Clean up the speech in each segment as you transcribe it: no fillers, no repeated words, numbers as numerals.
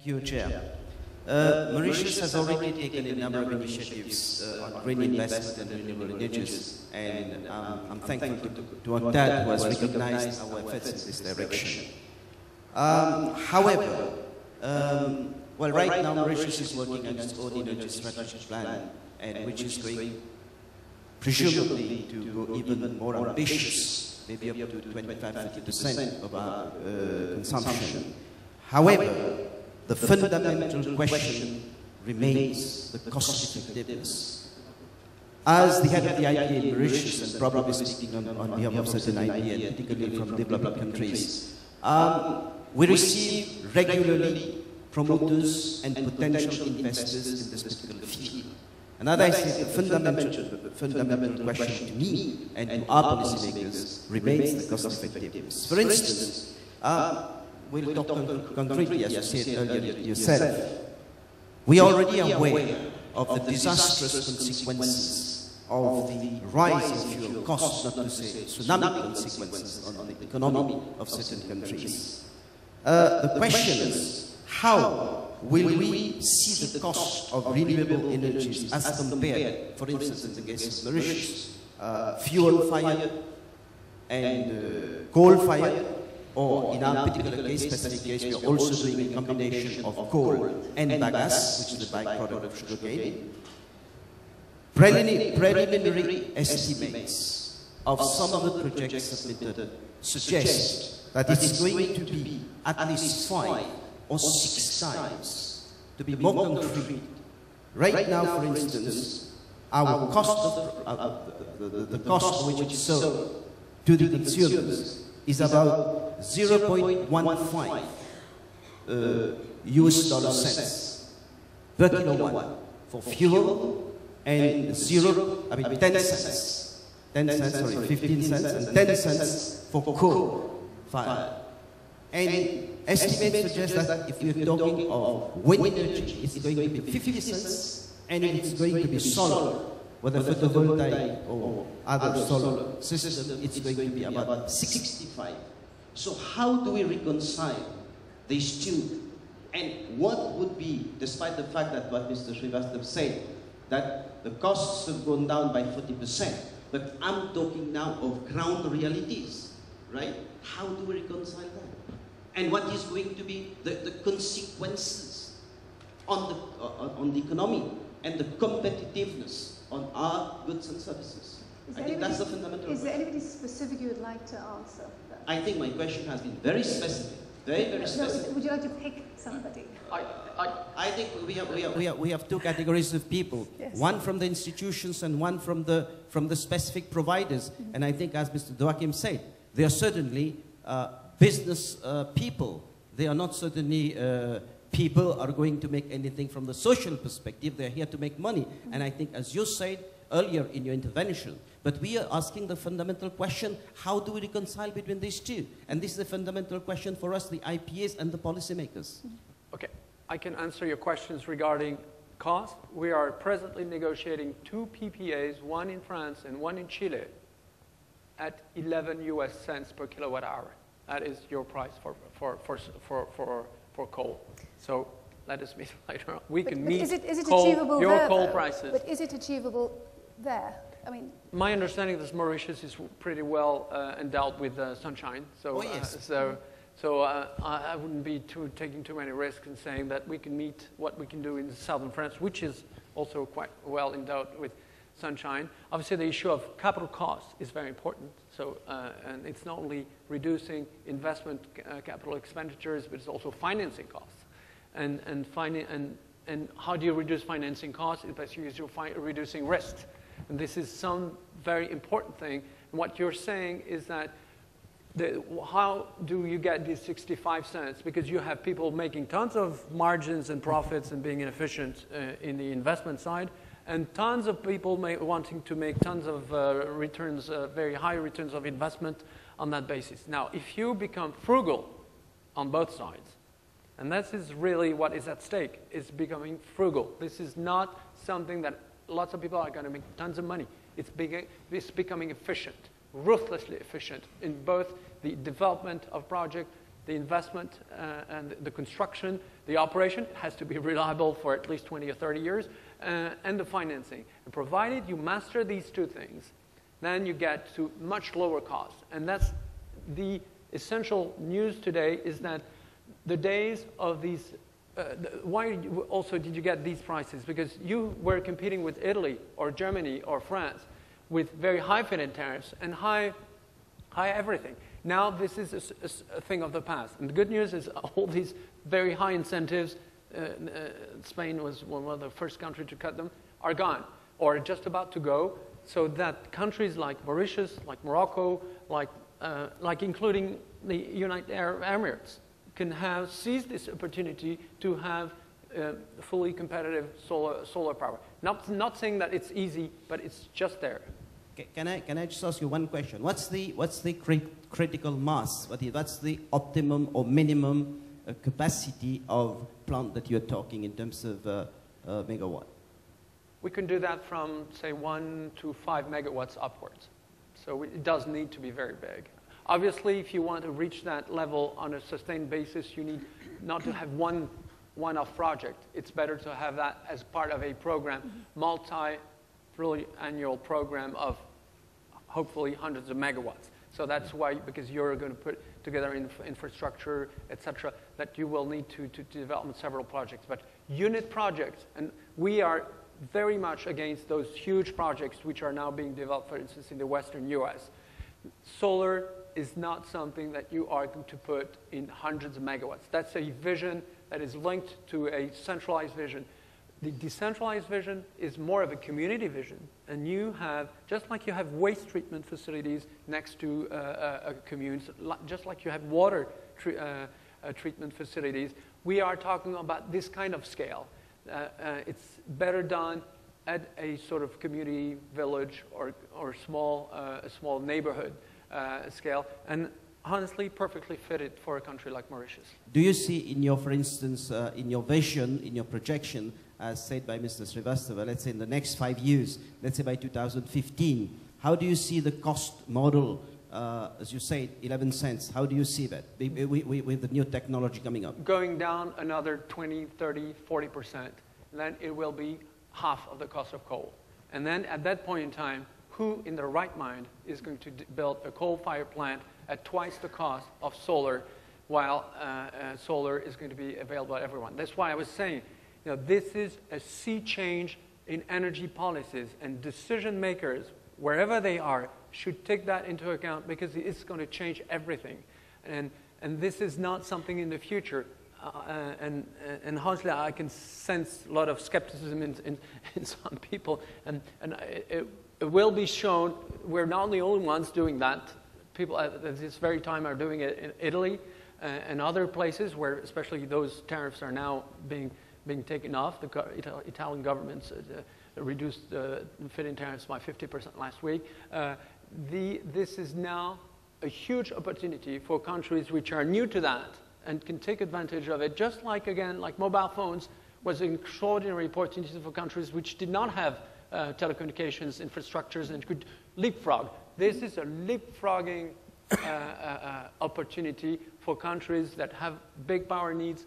Thank you, Chair. Mauritius has already taken a number of initiatives on green investment and renewable energies, and I'm thankful to UNCTAD who has recognized our efforts in this direction. However, well, right now Mauritius is working on its own energy strategy plan, and which is going presumably to go even more ambitious, maybe up to 25–50% of our consumption. However, the fundamental question remains the cost effectiveness. As the head of the IPA in Mauritius, and probably speaking on behalf of certain IPA, and particularly from developing countries, we receive regularly promoters and potential investors in this particular field. And as I said, the fundamental question to me and to our policymakers remains the cost effectiveness. For instance, we'll talk concretely, as you said earlier yourself. We are already aware of the disastrous consequences of the rise in fuel costs, not to say tsunami consequences on the economy of certain countries. The question is, how will we see the cost of renewable energies as compared, for instance, in the case of Mauritius, fuel-fired and coal-fired, or in our particular case, specific case, we are also doing a combination of coal and bagasse, which is the byproduct of sugarcane. Preliminary estimates of some of the projects submitted suggest that it's going to be at least 5 or 6 times, to be more concrete. Right now, for instance, our cost of the cost which is sold to the consumers is about 0.15 US dollar cents per kilowatt for fuel, and 10 cents, 15 cents and 10 cents for coal fire. And estimates suggest that if we're talking of wind energy, it's going to be 50 cents, and it's going to be solar, whether photovoltaic or other solar system, it's going to be about 65. So how do we reconcile these two? And what would be, despite the fact that what Mr. Srivastava said, that the costs have gone down by 40%, but I'm talking now of ground realities, right? How do we reconcile that? And what is going to be the consequences on the economy and the competitiveness on our goods and services? I think that's the fundamental question. Is there anybody specific you would like to answer? I think my question has been very specific, very specific. No, would you like to pick somebody? I think we have two categories of people. Yes. One from the institutions and one from the specific providers. Mm-hmm. And I think, as Mr. Doakim said, they are certainly business people. They are not certainly people are going to make anything from the social perspective. They're here to make money. Mm-hmm. And I think, as you said earlier in your intervention, but we are asking the fundamental question, how do we reconcile between these two? And this is the fundamental question for us, the IPAs and the policymakers. Okay, I can answer your questions regarding cost. We are presently negotiating 2 PPAs, one in France and one in Chile, at 11 US cents per kilowatt hour. That is your price for coal. So let us meet later on. We can meet is it coal, your there, coal though? prices. But is it achievable there? I mean, my understanding is Mauritius is pretty well endowed with sunshine. So, yes. I wouldn't be taking too many risks in saying that we can meet what we can do in southern France, which is also quite well endowed with sunshine. Obviously, the issue of capital cost is very important. So, and it's not only reducing investment capital expenditures, but it's also financing costs. And how do you reduce financing costs? It's basically reducing risk. And this is some very important thing. And what you're saying is that how do you get these 65 cents? Because you have people making tons of margins and profits and being inefficient in the investment side, and tons of people wanting to make tons of returns, very high returns of investment on that basis. Now, if you become frugal on both sides, and this is really what is at stake, is becoming frugal. This is not something that lots of people are going to make tons of money. It's becoming efficient, ruthlessly efficient in both the development of project the investment and the construction, the operation has to be reliable for at least 20 or 30 years, and the financing. And provided you master these two things, then you get to much lower cost. And that's the essential news today, is that the days of these, why also did you get these prices? Because you were competing with Italy or Germany or France with very high feed-in tariffs and high everything. Now this is a thing of the past. And the good news is all these very high incentives, Spain was one of the first countries to cut them, are gone or just about to go, so that countries like Mauritius, like Morocco, like including the United Arab Emirates can have seized this opportunity to have fully competitive solar power. Not saying that it's easy, but it's just there. Can I just ask you one question? What's the critical mass? What's the optimum or minimum capacity of plant that you're talking in terms of megawatt? We can do that from, say, 1 to 5 megawatts upwards. So it does need to be very big. Obviously, if you want to reach that level on a sustained basis, you need not to have one-off project. It's better to have that as part of a program, multi-annual program of hopefully hundreds of megawatts. So that's why, because you're going to put together infrastructure, etc., that you will need to develop several projects. But unit projects, and we are very much against those huge projects which are now being developed, for instance, in the Western US. Solar is not something that you are going to put in hundreds of megawatts. That's a vision that is linked to a centralized vision. The decentralized vision is more of a community vision, and you have, just like you have waste treatment facilities next to communes, just like you have water treatment facilities, we are talking about this kind of scale. It's better done at a sort of community village or small neighborhood scale, and honestly perfectly fitted for a country like Mauritius. Do you see in your, for instance, in your vision, in your projection, as said by Mr. Srivastava, let's say in the next 5 years, let's say by 2015, how do you see the cost model, as you say, 11 cents, how do you see that with the new technology coming up? Going down another 20, 30, 40%, then it will be half of the cost of coal. And then at that point in time, who in their right mind is going to build a coal-fired plant at twice the cost of solar, while solar is going to be available to everyone? That's why I was saying, you know, this is a sea change in energy policies, and decision makers, wherever they are, should take that into account, because it's going to change everything. And this is not something in the future. And honestly, I can sense a lot of skepticism in some people, and it will be shown we're not the only ones doing that. People at this very time are doing it in Italy and other places where, especially, those tariffs are now being taken off. The Italian government's reduced feed-in tariffs by 50% last week. This is now a huge opportunity for countries which are new to that and can take advantage of it, just like, again, like mobile phones was an extraordinary opportunity for countries which did not have telecommunications infrastructures and could leapfrog. This is a leapfrogging opportunity for countries that have big power needs,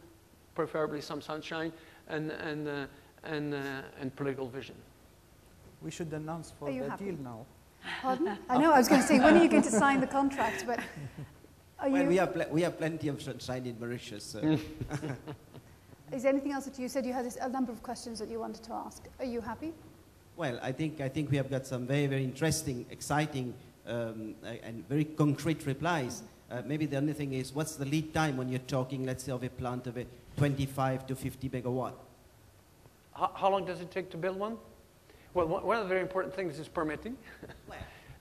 preferably some sunshine, and political vision. We should announce for the deal now. Pardon? I know, I was going to say, when are you going to sign the contract? But well, we have plenty of sunshine in Mauritius. So. Is there anything else that you said? You had a number of questions that you wanted to ask. Are you happy? Well, I think we have got some very, very interesting, exciting, and very concrete replies. Maybe the only thing is, what's the lead time when you're talking, let's say, of a plant of a 25 to 50 megawatt? How long does it take to build one? Well, one of the very important things is permitting.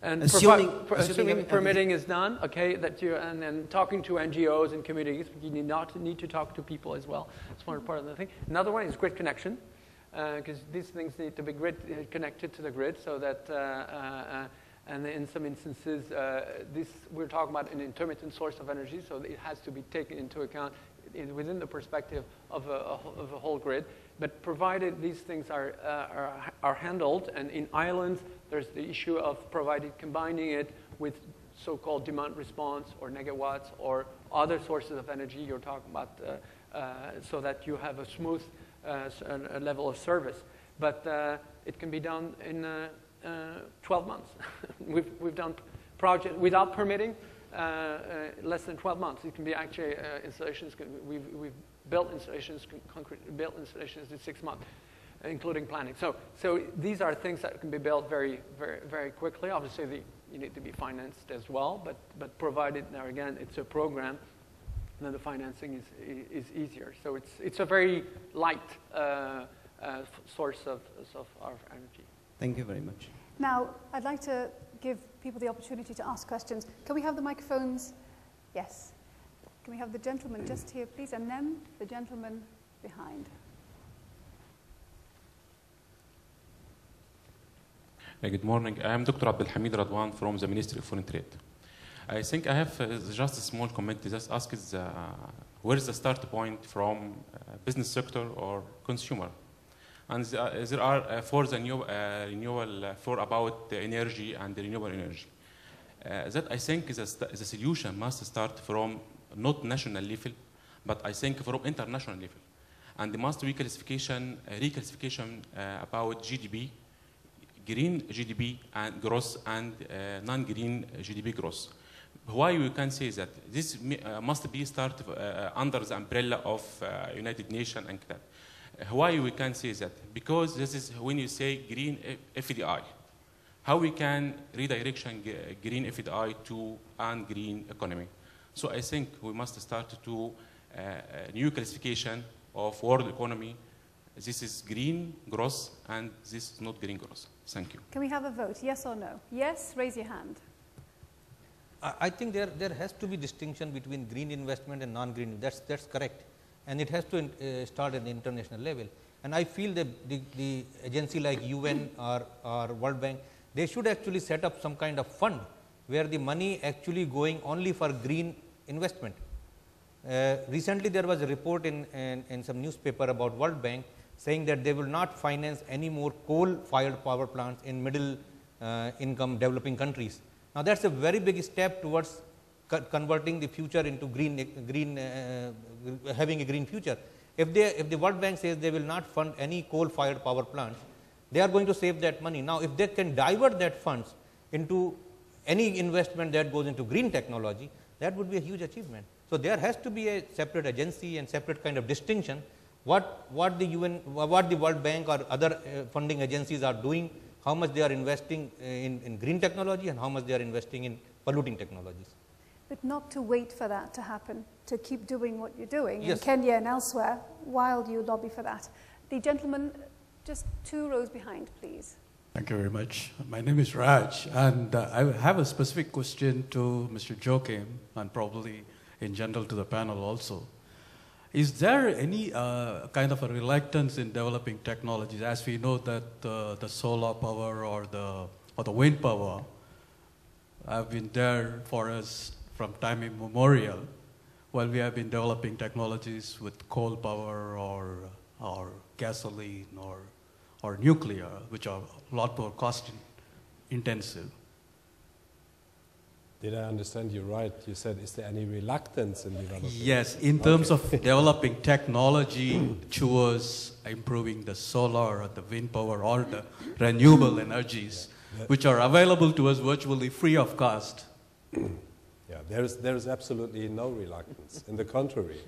And assuming permitting is done, okay, and talking to NGOs and communities, you need to talk to people as well. That's one part of the thing. Another one is grid connection, because these things need to be grid connected to the grid, so that, and in some instances, we're talking about an intermittent source of energy, so it has to be taken into account within the perspective of a whole grid. But provided these things are handled, and in islands, there's the issue of combining it with so-called demand response or negawatts or other sources of energy you're talking about, so that you have a smooth a level of service. But it can be done in 12 months. We've done projects without permitting, less than 12 months. It can be actually installations. We've built installations, built installations in 6 months, including planning. So these are things that can be built very, very, very quickly. Obviously, you need to be financed as well, but provided, there again, it's a program, then the financing is easier. So it's a very light source of our energy. Thank you very much. Now, I'd like to give people the opportunity to ask questions. Can we have the microphones? Yes. Can we have the gentleman just here, please, and then the gentleman behind. Good morning. I am Dr. Abdelhamid Radwan from the Ministry of Foreign Trade. I think I have just a small comment to just ask is where is the start point from business sector or consumer? And there are for the new renewable, for about the energy and the renewable energy. That I think is a solution must start from not national level, but I think from international level. And there must be reclassification about GDP, green GDP and gross and non-green GDP gross. Why we can say that this must be started under the umbrella of United Nations and that. Why we can say that? Because this is when you say green FDI. How we can redirection green FDI to an green economy. So I think we must start to new classification of world economy. This is green gross and this is not green gross. Thank you. Can we have a vote, yes or no? Yes, raise your hand. I think there has to be distinction between green investment and non-green. That's correct, and it has to start at the international level. And I feel that the agency like UN or World Bank, they should actually set up some kind of fund where the money actually going only for green investment. Recently, there was a report in some newspaper about World Bank saying that they will not finance any more coal-fired power plants in middle income developing countries. Now, that's a very big step towards converting the future into having a green future. If the World Bank says they will not fund any coal-fired power plants, they are going to save that money. Now, if they can divert that funds into any investment that goes into green technology, that would be a huge achievement. So, there has to be a separate agency and separate kind of distinction what the UN, what the World Bank or other funding agencies are doing, how much they are investing in green technology and how much they are investing in polluting technologies. But not to wait for that to happen, to keep doing what you're doing yes. in Kenya and elsewhere while you lobby for that. The gentleman just 2 rows behind, please. Thank you very much. My name is Raj, and I have a specific question to Mr. Joachim and probably in general to the panel also. Is there any kind of a reluctance in developing technologies, as we know that the solar power or the wind power have been there for us from time immemorial, while we have been developing technologies with coal power or gasoline or nuclear, which are a lot more cost intensive? Did I understand you right? You said, is there any reluctance in developing? Yes, in terms of developing technology towards improving the solar or the wind power or the renewable energies, which are available to us virtually free of cost. Yeah, there is absolutely no reluctance. In the contrary,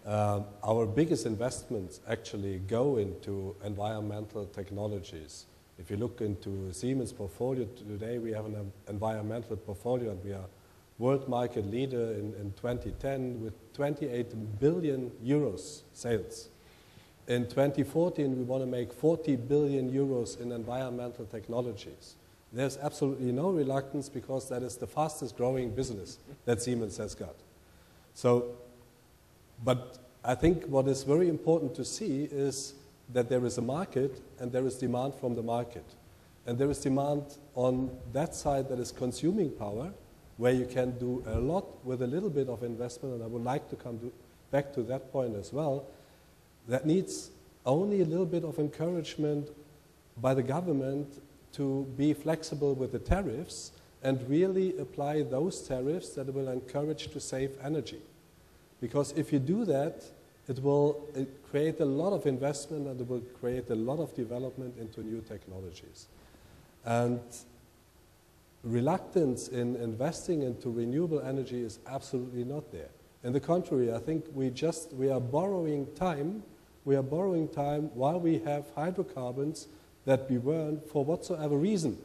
our biggest investments actually go into environmental technologies. If you look into Siemens' portfolio today, we have an environmental portfolio, and we are world market leader in 2010 with 28 billion euros sales. In 2014, we want to make 40 billion euros in environmental technologies. There's absolutely no reluctance because that is the fastest growing business that Siemens has got. So, but I think what is very important to see is that there is a market and there is demand from the market. And there is demand on that side that is consuming power, where you can do a lot with a little bit of investment, and I would like to come back to that point as well. That needs only a little bit of encouragement by the government to be flexible with the tariffs and really apply those tariffs that will encourage to save energy. Because if you do that, it will create a lot of investment and it will create a lot of development into new technologies. And reluctance in investing into renewable energy is absolutely not there. On the contrary, I think we are borrowing time. We are borrowing time while we have hydrocarbons that we burn for whatsoever reason.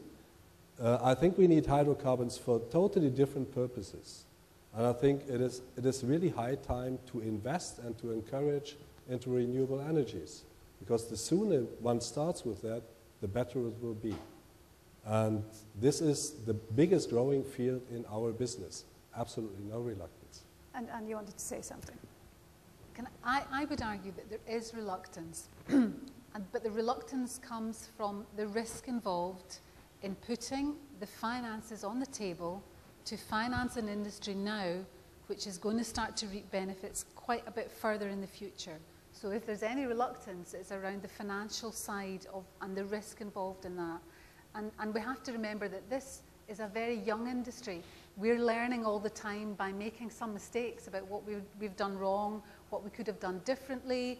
I think we need hydrocarbons for totally different purposes. And I think it is really high time to invest and to encourage into renewable energies. Because the sooner one starts with that, the better it will be. And this is the biggest growing field in our business. Absolutely no reluctance. And you wanted to say something? I would argue that there is reluctance, but the reluctance comes from the risk involved in putting the finances on the table to finance an industry now which is going to start to reap benefits quite a bit further in the future. So if there's any reluctance, it's around the financial side and the risk involved in that. And we have to remember that this is a very young industry. We're learning all the time by making some mistakes about what we've done wrong, what we could have done differently.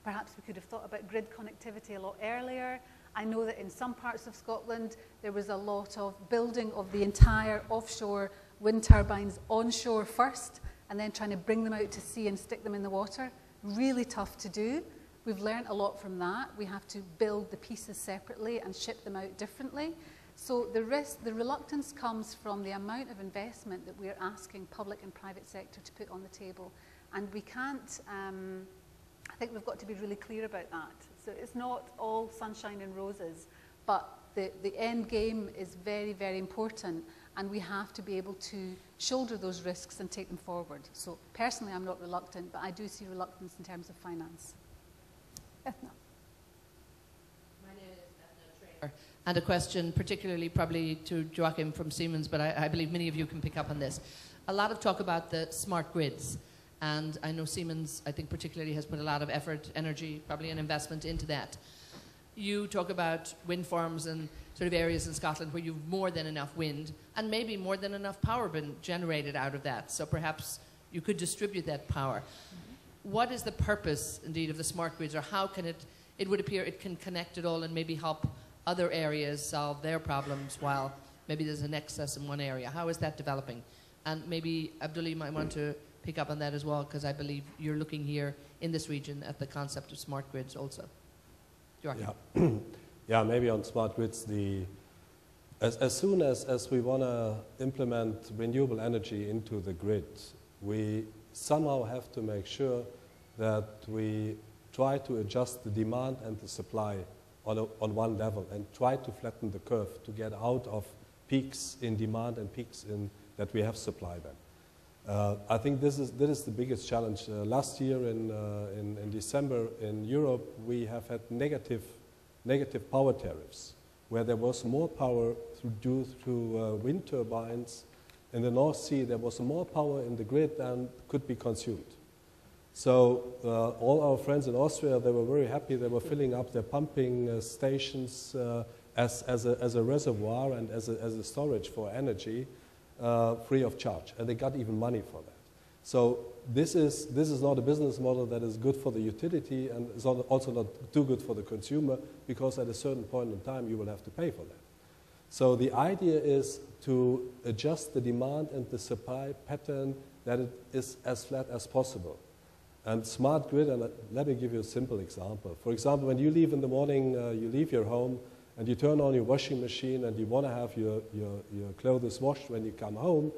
Perhaps we could have thought about grid connectivity a lot earlier. I know that in some parts of Scotland, there was a lot of building of the entire offshore wind turbines onshore first, and then trying to bring them out to sea and stick them in the water. Really tough to do. We've learned a lot from that. We have to build the pieces separately and ship them out differently. So the reluctance comes from the amount of investment that we're asking public and private sector to put on the table. And we can't, I think we've got to be really clear about that. So it's not all sunshine and roses, but the end game is very, very important, and we have to be able to shoulder those risks and take them forward. So personally, I'm not reluctant, but I do see reluctance in terms of finance. Ethna. My name is Ethna Traynor. And a question particularly probably to Joachim from Siemens, but I believe many of you can pick up on this. A lot of talk about the smart grids. And I know Siemens, I think particularly, has put a lot of effort, energy, probably an investment into that. You talk about wind farms and sort of areas in Scotland where you've more than enough wind and maybe more than enough power been generated out of that. So perhaps you could distribute that power. What is the purpose, indeed, of the smart grids, or how can it would appear it can connect it all and maybe help other areas solve their problems while maybe there's an excess in one area? How is that developing? And maybe Abdullah might want to pick up on that as well, because I believe you're looking here in this region at the concept of smart grids also. Yeah. Yeah, maybe on smart grids, as soon as we want to implement renewable energy into the grid, we somehow have to make sure that we try to adjust the demand and the supply on one level and try to flatten the curve to get out of peaks in demand and peaks that we have supply then. I think this is the biggest challenge. Last year in December in Europe, we have had negative power tariffs, where there was more power due to wind turbines. In the North Sea, there was more power in the grid than could be consumed. So all our friends in Austria, they were very happy. They were filling up their pumping stations as a reservoir and as a storage for energy. Free of charge, and they got even money for that. So this is not a business model that is good for the utility, and is also not too good for the consumer, because at a certain point in time you will have to pay for that. So the idea is to adjust the demand and the supply pattern that it is as flat as possible. And smart grid, and let me give you a simple example. For example, when you leave in the morning, you leave your home, and you turn on your washing machine and you want to have your clothes washed when you come home,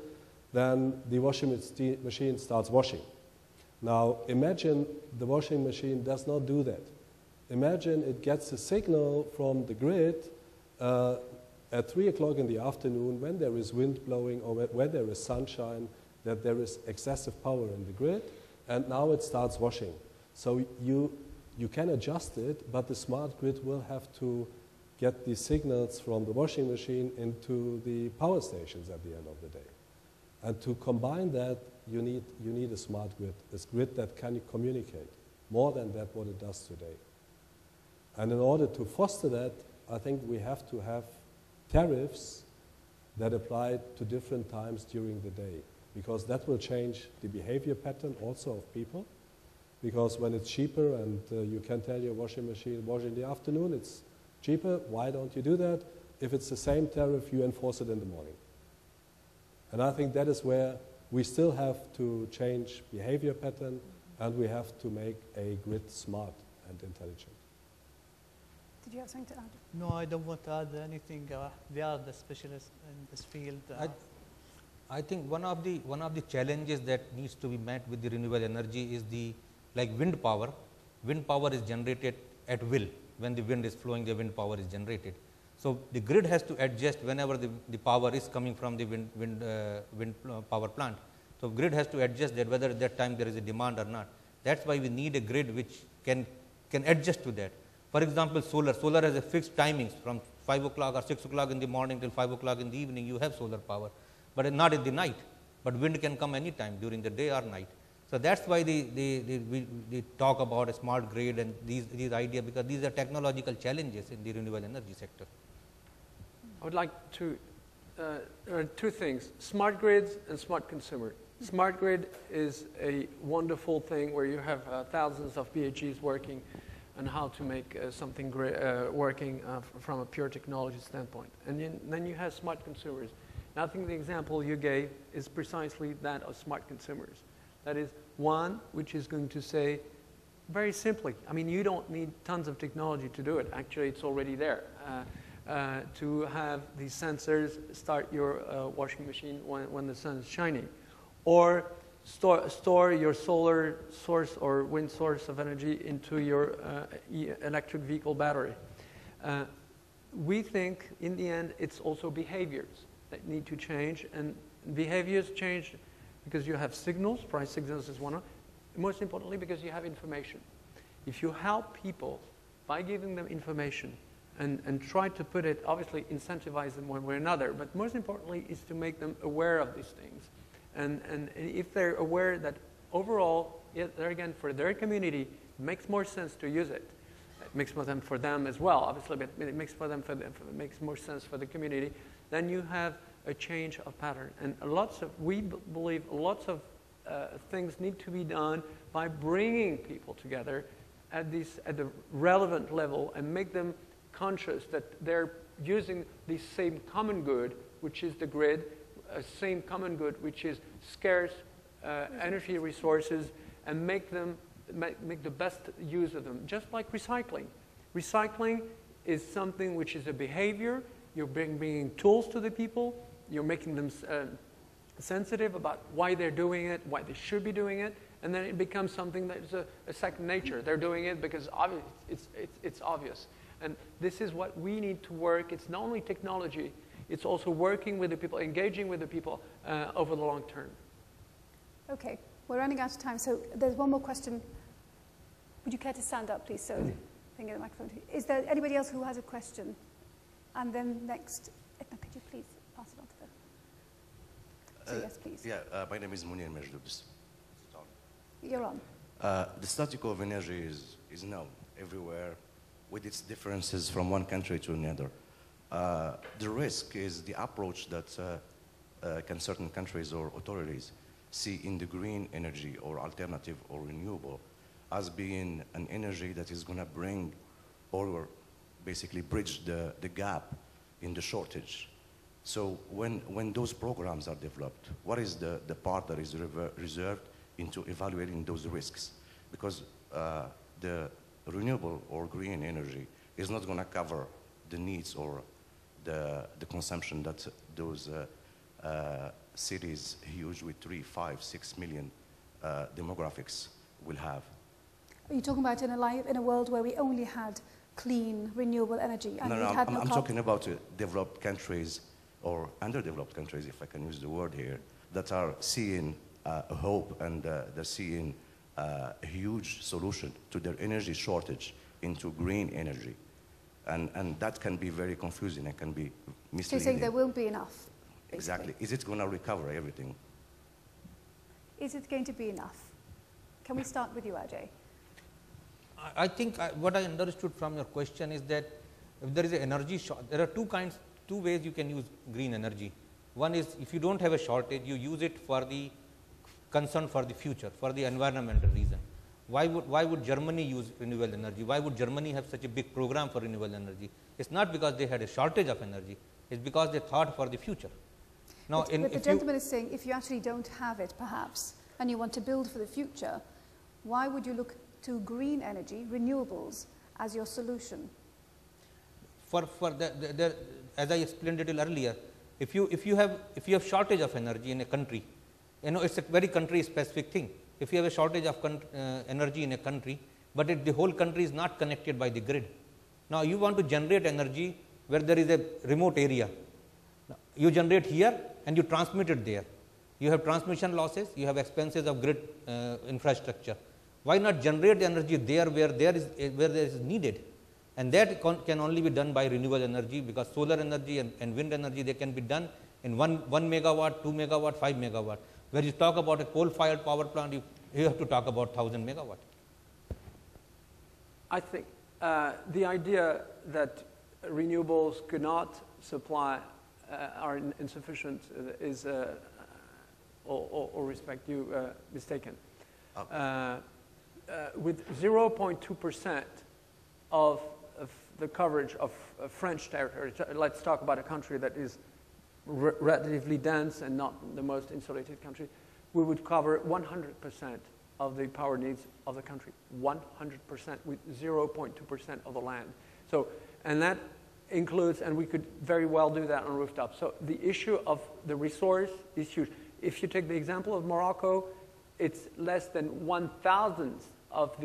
then the washing machine starts washing. Now imagine the washing machine does not do that. Imagine it gets a signal from the grid at 3 o'clock in the afternoon when there is wind blowing or when there is sunshine, that there is excessive power in the grid, and now it starts washing. So you can adjust it, but the smart grid will have to get the signals from the washing machine into the power stations at the end of the day. And to combine that, you need a smart grid, a grid that can communicate more than that what it does today. And in order to foster that, I think we have to have tariffs that apply to different times during the day, because that will change the behavior pattern also of people. Because when it's cheaper and you can tell your washing machine, wash in the afternoon, it's cheaper, why don't you do that? If it's the same tariff, you enforce it in the morning. And I think that is where we still have to change behavior pattern, and we have to make a grid smart and intelligent. Did you have something to add? No, I don't want to add anything. They are the specialists in this field. I think one of the challenges that needs to be met with the renewable energy is like wind power. Wind power is generated at will. When the wind is flowing, the wind power is generated. So the grid has to adjust whenever the power is coming from the wind power plant. So grid has to adjust that whether at that time there is a demand or not. That's why we need a grid which can adjust to that. For example, solar has a fixed timings from 5 o'clock or 6 o'clock in the morning till 5 o'clock in the evening. You have solar power, but not in the night. But wind can come any time during the day or night. So that's why we talk about a smart grid and these ideas, because these are technological challenges in the renewable energy sector. I would like to, there are two things, smart grids and smart consumer. Smart grid is a wonderful thing where you have thousands of PhDs working on how to make something working from a pure technology standpoint. And then you have smart consumers. And I think the example you gave is precisely that of smart consumers. That is one which is going to say, very simply, I mean, you don't need tons of technology to do it. Actually, it's already there. To have these sensors start your washing machine when the sun is shining. Or store your solar source or wind source of energy into your electric vehicle battery. We think, in the end, it's also behaviors that need to change. And behaviors change because you have signals, price signals is one of them. Most importantly, because you have information. If you help people by giving them information and try to put it, obviously incentivize them one way or another, but most importantly is to make them aware of these things. And if they're aware that overall, there again, for their community, it makes more sense to use it. It makes more sense for them as well, obviously, but it makes it makes more sense for the community. Then you have a change of pattern. And we believe lots of things need to be done by bringing people together at the relevant level and make them conscious that they're using the same common good, which is the grid, same common good, which is scarce energy resources, and make the best use of them. Just like recycling. Recycling is something which is a behavior. You're bringing tools to the people. You're making them sensitive about why they're doing it, why they should be doing it, and then it becomes something that is a second nature. They're doing it because it's obvious. And this is what we need to work. It's not only technology, it's also working with the people, engaging with the people over the long term. Okay, we're running out of time, so there's one more question. Would you care to stand up, please, so I can get the microphone to you? Is there anybody else who has a question? And then next, Edna, could you please pass it on to them? So yes, please. Yeah, my name is Munir Majdoub. You're on. The status quo of energy is known everywhere with its differences from one country to another. The risk is the approach that can certain countries or authorities see in the green energy or alternative or renewable as being an energy that is going to bring or basically bridge the gap in the shortage. So when those programs are developed, what is the part that is reserved into evaluating those risks? Because the renewable or green energy is not going to cover the needs or the consumption that those cities huge with 3, 5, 6 million demographics will have. Are you talking about in a world where we only had clean, renewable energy? And no, I'm talking about developed countries or underdeveloped countries, if I can use the word here, that are seeing a hope and they're seeing a huge solution to their energy shortage into green energy. And that can be very confusing and can be misleading. So you're saying there won't be enough? Basically. Exactly. Is it going to recover everything? Is it going to be enough? Can we start with you, Ajay? I think what I understood from your question is that if there is an energy short, there are two ways you can use green energy. One is, if you don't have a shortage, you use it for the concern for the future, for the environmental reason. Why would Germany use renewable energy? Why would Germany have such a big program for renewable energy? It's not because they had a shortage of energy, it's because they thought for the future. Now, but the gentleman is saying, if you actually don't have it, perhaps, and you want to build for the future, why would you look to green energy, renewables, as your solution? As I explained a little earlier, if you have shortage of energy in a country, it's a very country specific thing. If you have a shortage of energy in a country, but the whole country is not connected by the grid. Now you want to generate energy where there is a remote area. Now, you generate here and you transmit it there. You have transmission losses, you have expenses of grid infrastructure. Why not generate energy there where there is needed? And that can only be done by renewable energy, because solar energy and wind energy, they can be done in 1 megawatt, 2 megawatt, 5 megawatt. Where you talk about a coal-fired power plant, you have to talk about 1000 megawatt. I think the idea that renewables could not supply are insufficient is, or respect you, mistaken. With 0.2% of the coverage of French territory, let's talk about a country that is relatively dense and not the most insulated country, we would cover 100% of the power needs of the country, 100% with 0.2% of the land. So, and that includes, and we could very well do that on rooftops. So the issue of the resource is huge. If you take the example of Morocco, it's less than 1,000th of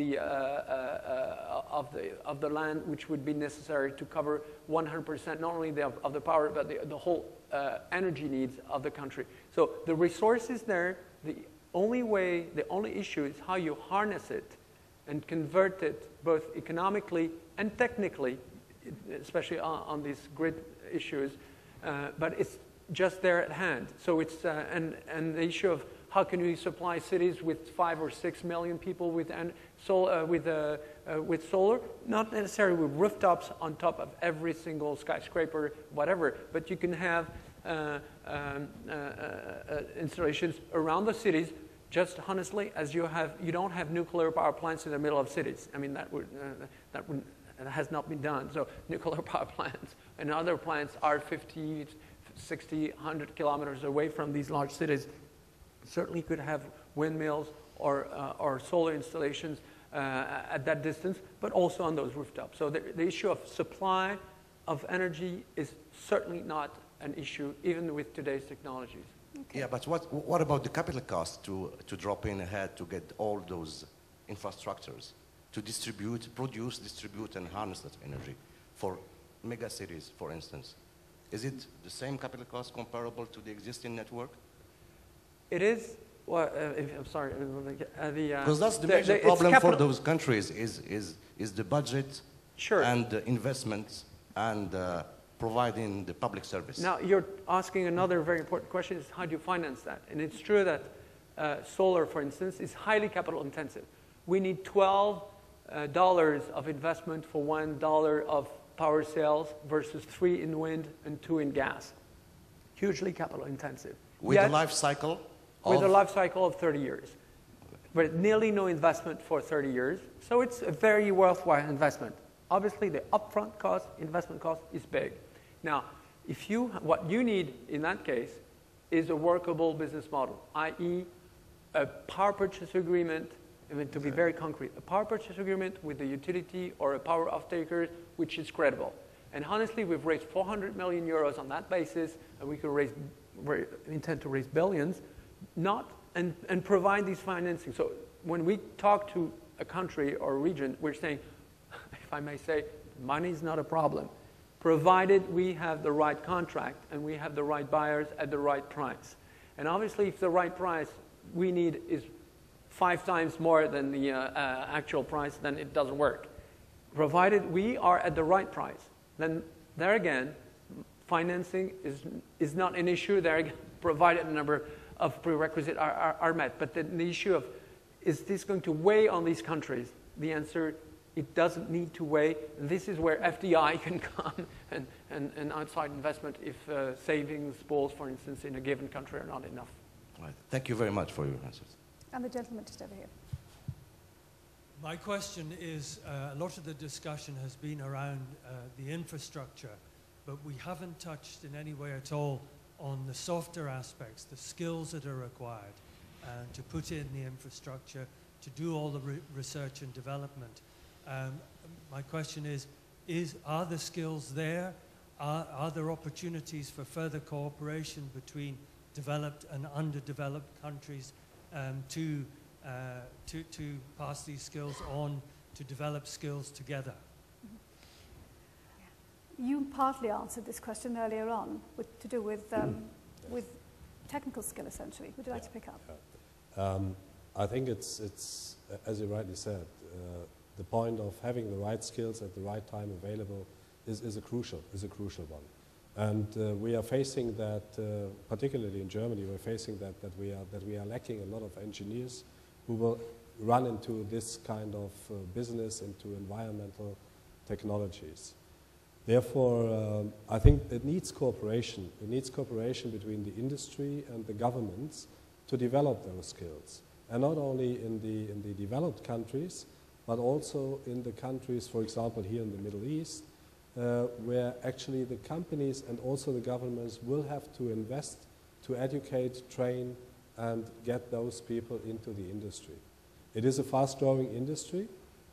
the land which would be necessary to cover 100% not only of the power but the whole energy needs of the country. So the resource is there. The only issue is how you harness it and convert it both economically and technically, especially on these grid issues. But it's just there at hand. So it's and the issue of how can we supply cities with 5 or 6 million people with solar? Not necessarily with rooftops on top of every single skyscraper, whatever, but you can have installations around the cities. Just honestly, as you don't have nuclear power plants in the middle of cities. I mean, that has not been done. So nuclear power plants and other plants are 50, 60, 100 kilometers away from these large cities. Certainly could have windmills or solar installations at that distance, but also on those rooftops. So the issue of supply of energy is certainly not an issue, even with today's technologies. Okay. Yeah, but what about the capital cost to drop in ahead to get all those infrastructures to produce, distribute, and harness that energy for mega cities, for instance? Is it the same capital cost comparable to the existing network? It is. Well, I'm sorry. Because that's the major problem for those countries is the budget, sure, and the investments and providing the public service. Now you're asking another very important question: is how do you finance that? And it's true that solar, for instance, is highly capital intensive. We need $12 of investment for $1 of power sales versus 3 in wind and 2 in gas. Hugely capital intensive. With a life cycle? With a life cycle of 30 years. But nearly no investment for 30 years. So it's a very worthwhile investment. Obviously, the upfront cost, investment cost is big. Now, what you need in that case is a workable business model, i.e. a power purchase agreement, I mean, to be very concrete, a power purchase agreement with the utility or a power off-taker which is credible. And honestly, we've raised 400 million euros on that basis, and we intend to raise billions, and provide these financing. So when we talk to a country or a region, we're saying, if I may say, money is not a problem, provided we have the right contract and we have the right buyers at the right price. And obviously, if the right price we need is 5 times more than the actual price, then it doesn't work. Provided we are at the right price, then there again, financing is not an issue. There again, provided a number of prerequisites are met. But the issue of, is this going to weigh on these countries? The answer it doesn't need to weigh. This is where FDI can come and outside investment if savings pools, for instance, in a given country are not enough. Right. Thank you very much for your answers. And the gentleman just over here. My question is, a lot of the discussion has been around the infrastructure, but we haven't touched in any way at all on the softer aspects, the skills that are required to put in the infrastructure, to do all the research and development. My question is are the skills there? Are there opportunities for further cooperation between developed and underdeveloped countries to pass these skills on, to develop skills together? You partly answered this question earlier on, to do with technical skill, essentially. Would you like to pick up? I think it's as you rightly said, the point of having the right skills at the right time available is a crucial one. And we are facing that, particularly in Germany, we're facing that we are lacking a lot of engineers who will run into this kind of business, into environmental technologies. Therefore, I think it needs cooperation. It needs cooperation between the industry and the governments to develop those skills. And not only in the developed countries, but also in the countries, for example, here in the Middle East, where actually the companies and also the governments will have to invest to educate, train, and get those people into the industry. It is a fast-growing industry.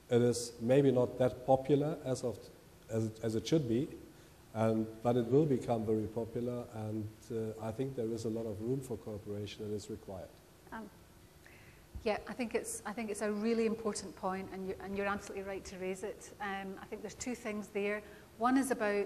It is maybe not that popular as it should be, but it will become very popular, and I think there is a lot of room for cooperation that is required. Yeah, I think it's a really important point, and you're absolutely right to raise it. I think there's two things there. One is about